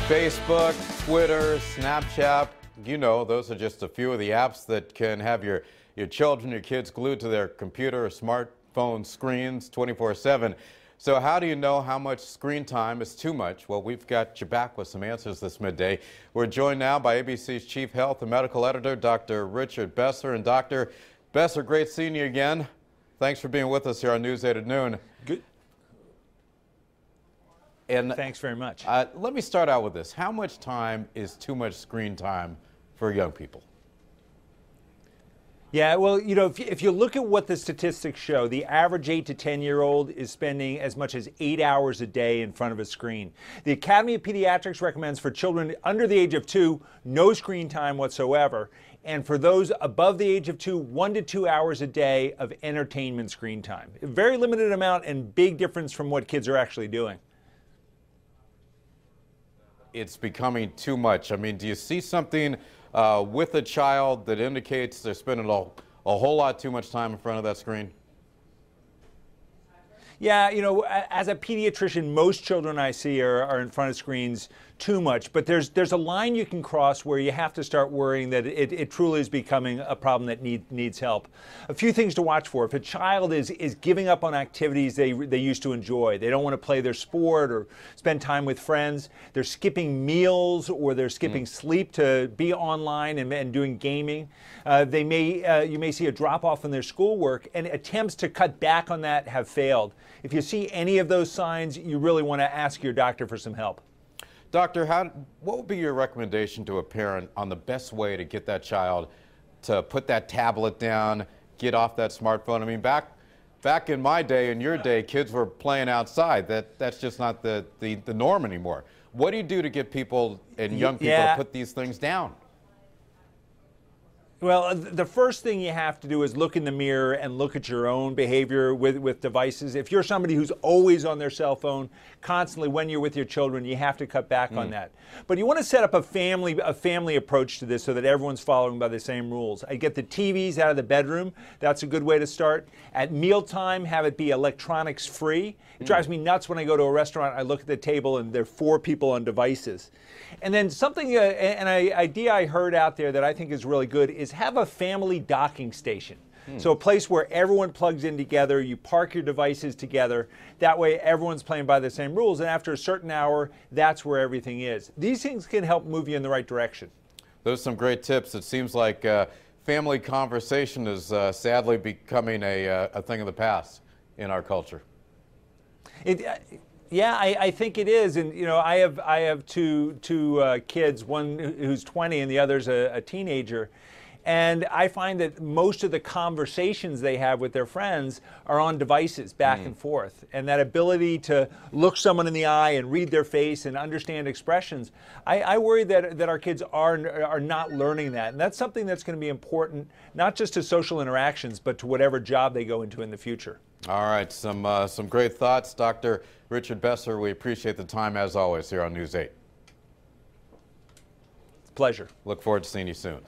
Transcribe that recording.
Facebook, Twitter, Snapchat, you know, those are just a few of the apps that can have your children, your kids glued to their computer or smartphone screens 24/7. So how do you know how much screen time is too much? Well, we've got you back with some answers this midday. We're joined now by ABC's Chief Health and Medical Editor, Dr. Richard Besser. And Dr. Besser, great seeing you again. Thanks for being with us here on News 8 at noon. Good. And thanks very much. Let me start out with this. How much time is too much screen time for young people? Yeah, well, you know, if you look at what the statistics show, the average 8 to 10-year-old is spending as much as 8 hours a day in front of a screen. The Academy of Pediatrics recommends for children under the age of 2, no screen time whatsoever. And for those above the age of 2, 1 to 2 hours a day of entertainment screen time. A very limited amount and big difference from what kids are actually doing. It's becoming too much. I mean, do you see something with a child that indicates they're spending a whole lot too much time in front of that screen? Yeah, you know, as a pediatrician, most children I see are in front of screens too much, but there's a line you can cross where you have to start worrying that it truly is becoming a problem that needs help. A few things to watch for. If a child is giving up on activities they used to enjoy, they don't want to play their sport or spend time with friends, they're skipping meals or they're skipping sleep to be online and doing gaming, you may see a drop-off in their schoolwork, and attempts to cut back on that have failed. If you see any of those signs, you really want to ask your doctor for some help. Doctor, what would be your recommendation to a parent on the best way to get that child to put that tablet down, get off that smartphone? I mean, back in my day, in your day, kids were playing outside. That's just not the norm anymore. What do you do to get people and young people to put these things down? Well, the first thing you have to do is look in the mirror and look at your own behavior with devices. If you're somebody who's always on their cell phone, constantly when you're with your children, you have to cut back on that. But you want to set up a family approach to this so that everyone's following by the same rules. I get the TVs out of the bedroom. That's a good way to start. At mealtime, have it be electronics free. It drives me nuts when I go to a restaurant, I look at the table and there are 4 people on devices. And then something, an idea I heard out there that I think is really good is have a family docking station. So a place where everyone plugs in together, you park your devices together, that way everyone's playing by the same rules, and after a certain hour, that's where everything is. These things can help move you in the right direction. Those are some great tips. It seems like family conversation is sadly becoming a thing of the past in our culture. Yeah, I think it is, and you know, I have two kids, one who's 20 and the other's a teenager, and I find that most of the conversations they have with their friends are on devices, back and forth, and that ability to look someone in the eye and read their face and understand expressions, I worry that our kids are not learning that, and that's something that's going to be important not just to social interactions, but to whatever job they go into in the future. All right, some great thoughts. Dr. Richard Besser, we appreciate the time as always here on News 8. Pleasure. Look forward to seeing you soon.